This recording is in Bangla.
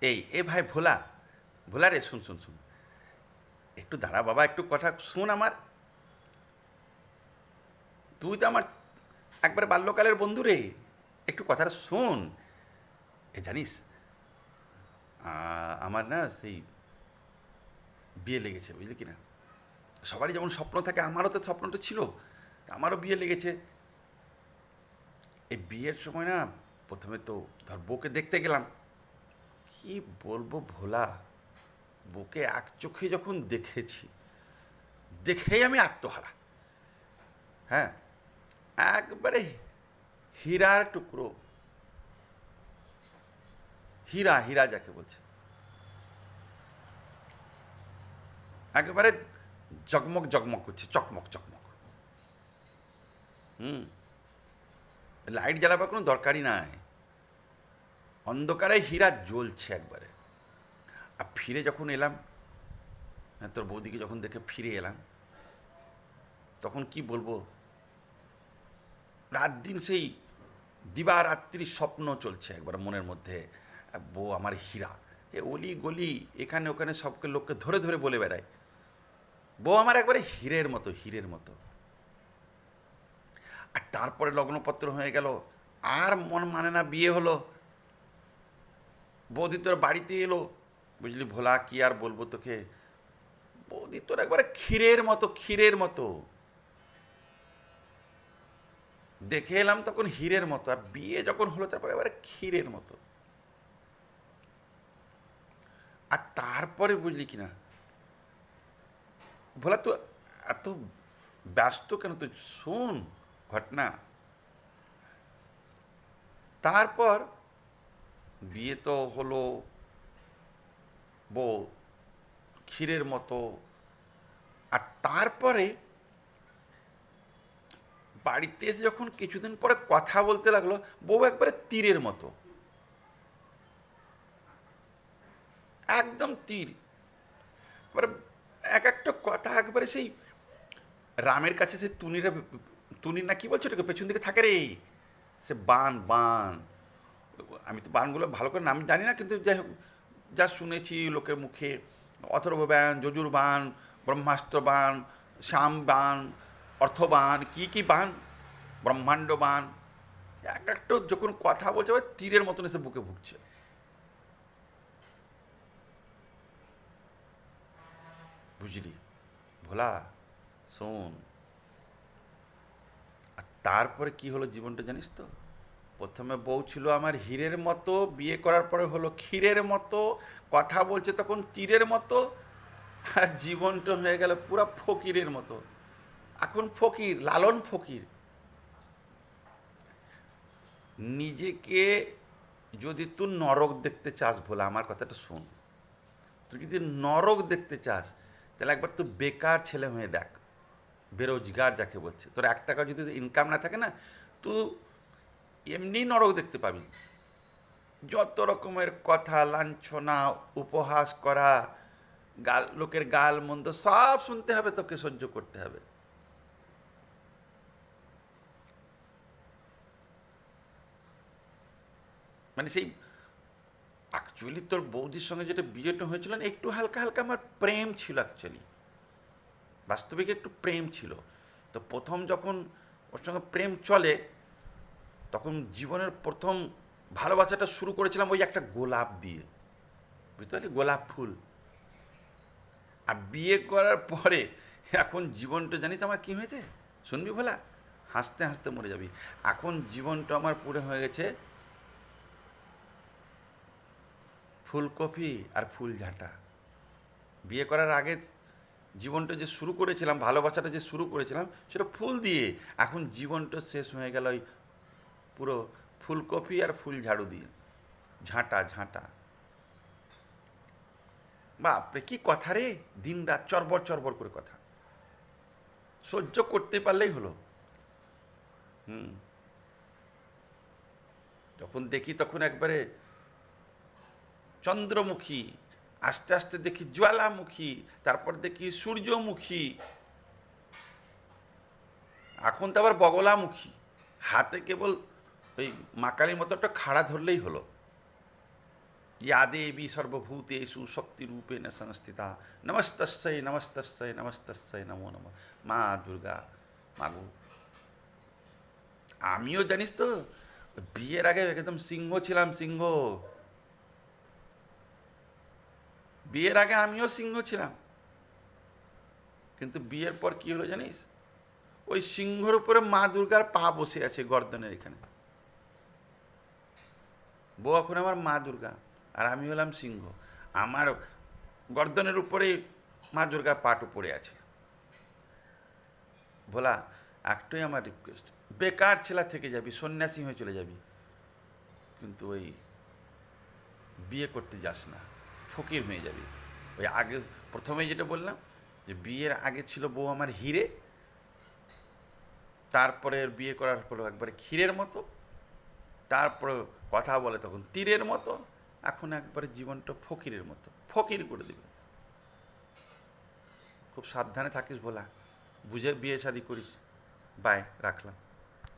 এ ভাই ভোলা, ভোলা রে, শুন শুন শুন, একটু দাঁড়া বাবা, একটু কথা শুন আমার। তুই তো আমার একবার বাল্যকালের বন্ধু রে, একটু কথাটা শোন। জানিস, আমার না সেই বিয়ে লেগেছে, বুঝলি কি না? সবারই যেমন স্বপ্ন থাকে, আমারও তো স্বপ্নটা ছিল, আমারও বিয়ে লেগেছে। এই বিয়ের সময় না, প্রথমে তো ধর বউকে দেখতে গেলাম। কি বলবো ভোলা, বউকে এক চোখে যখন দেখেছি, দেখেই আমি আত্মহারা। হ্যাঁ, একবারে হীরার টুকরো, হীরা, হীরা যাকে বলছে, একেবারে জগমগ জগমগ করছে, চকমক চকমক। হুম, লাইট জ্বালাবার কোনো দরকারই নাই, অন্ধকারে হীরা জ্বলছে একবারে। আর ফিরে যখন এলাম, হ্যাঁ, তোর বৌদিকে যখন দেখে ফিরে এলাম, তখন কি বলবো, রাত দিন সেই দিবারাত্রি স্বপ্ন চলছে একবার মনের মধ্যে। বউ আমার হীরা, এ অলি গলি এখানে ওখানে সবকে লোককে ধরে ধরে বলে বেড়ায়, বউ আমার একবারে হীরের মতো, হীরের মতো। আর তারপরে লগ্নপত্র হয়ে গেল, আর মন মানে না, বিয়ে হলো, বৌদি তোর বাড়িতে এলো। বুঝলি ভোলা, কি আর বলবো তোকে, বৌদি তোর একবারে ক্ষীরের মতো, ক্ষীরের মতো। দেখে এলাম তখন হীরের মতো, আর বিয়ে যখন হলো তারপরে এবারে ক্ষীরের মতো। আর তারপরে বুঝলি কিনা ভোলা, তো এত ব্যস্ত কেন তুই, শোন ঘটনা। তারপর বিয়ে তো হলো, বউ ক্ষীরের মতো। আর তারপরে বাড়িতে এসে যখন কিছুদিন পরে কথা বলতে লাগলো, বউ একবারে তীরের মতো, একদম তীর। এবারে এক একটা কথা একবারে সেই রামের কাছে সে তুনিরা, তুনির না কি বলছো ওটাকে, পেছন দিকে থাকে রে, সে বান বান। আমি তো বানগুলো ভালো করে নাম জানি না, কিন্তু যাই হোক, যা শুনেছি লোকের মুখে, অথর্ব বান, যজুর বান, ব্রহ্মাস্ত্র বান, শ্যাম বান, অর্থবান, কি কি বান, ব্রহ্মাণ্ড বান, এক একটা যখন কথা বলছে আবার তীরের মতন এসে বুকে ভুগছে। বুঝলি ভোলা, শোন। আর তারপরে কি হলো জীবনটা জানিস তো? প্রথমে বউ ছিল আমার হীরের মতো, বিয়ে করার পরে হলো ক্ষীরের মতো, কথা বলছে তখন তীরের মতো, আর জীবনটা হয়ে গেল পুরা ফকিরের মতো। এখন ফকির, লালন ফকির। নিজেকে যদি তুই নরক দেখতে চাস, ভোলা আমার কথাটা শোন, তুই যদি নরক দেখতে চাস, তাহলে একবার তুই বেকার ছেলে হয়ে দেখ, বেরোজগার যাকে বলছে। তোর এক টাকা যদি ইনকাম না থাকে না, তুই এমনি নরক দেখতে পাবি। যত রকমের কথা, লাঞ্ছনা, উপহাস করা, গাল, লোকের গাল মন্দ সব শুনতে হবে, তোকে সহ্য করতে হবে। মানে সেই অ্যাকচুয়ালি তোর বৌদির সঙ্গে যেটা বিয়েটা হয়েছিল না, একটু হালকা হালকা আমার প্রেম ছিল অ্যাকচুয়ালি, বাস্তবিক একটু প্রেম ছিল। তো প্রথম যখন ওর সঙ্গে প্রেম চলে, তখন জীবনের প্রথম ভালোবাসাটা শুরু করেছিলাম ওই একটা গোলাপ দিয়ে, বুঝতে পারলি, গোলাপ ফুল। আর বিয়ে করার পরে এখন জীবনটা জানিস আমার কি হয়েছে, শুনবি ভোলা, হাসতে হাসতে মরে যাবি। এখন জীবনটা আমার পুরো হয়ে গেছে ফুলকপি আর ফুলঝাঁটা। বিয়ে করার আগে জীবনটা যে শুরু করেছিলাম, ভালোবাসাটা যে শুরু করেছিলাম, সেটা ফুল দিয়ে, এখন জীবনটা শেষ হয়ে গেল ওই পুরো ফুলকপি আর ফুল ঝাড়ু দিয়ে, ঝাঁটা ঝাঁটা। বাপরে কি কথা রে, দিন রাত চরবর চরবর করে কথা, সহ্য করতে পারলেই হলো। হুম, যখন দেখি তখন একবারে চন্দ্রমুখী, আস্তে আস্তে দেখি জ্বালামুখী, তারপর দেখি সূর্যমুখী, এখন তো আবার বগলামুখী। হাতে কেবল ওই মাকালির মতো একটা খাড়া ধরলেই হলো। या देवी सर्वभूतेषु शक्तिरूपेण संस्थिता नमस्तस्यै नमस्तस्यै नमस्तस्यै नमो नमः। মা দুর্গা মাগো। আমিও জানিস তো বিয়ের আগে একদম সিংহ ছিলাম, সিংহ। বিয়ের আগে আমিও সিংহ ছিলাম, কিন্তু বিয়ের পর কি হলো জানিস? ওই সিংহর উপরে মা দুর্গার পা বসে আছে গর্দনের এখানে। বউ এখন আমার মা দুর্গা, আর আমি হলাম সিংহ। আমার গর্দনের উপরে মা দুর্গার পাটও পড়ে আছে। ভোলা, একটাই আমার রিকোয়েস্ট, বেকার ছেলা থেকে যাবি, সন্ন্যাসী হয়ে চলে যাবি, কিন্তু ওই বিয়ে করতে যাস না, ফকির হয়ে যাবি। ওই আগে প্রথমেই যেটা বললাম যে বিয়ের আগে ছিল বউ আমার হিরে, তারপরে বিয়ে করার পর একবারে ক্ষীরের মতো, তারপরে কথা বলে তখন তীরের মতো, এখন একবারে জীবনটা ফকিরের মতো, ফকির করে দেবে। খুব সাবধানে থাকিস ভোলা, বুঝে বিয়ে শাদি করিস। বাই, রাখলাম।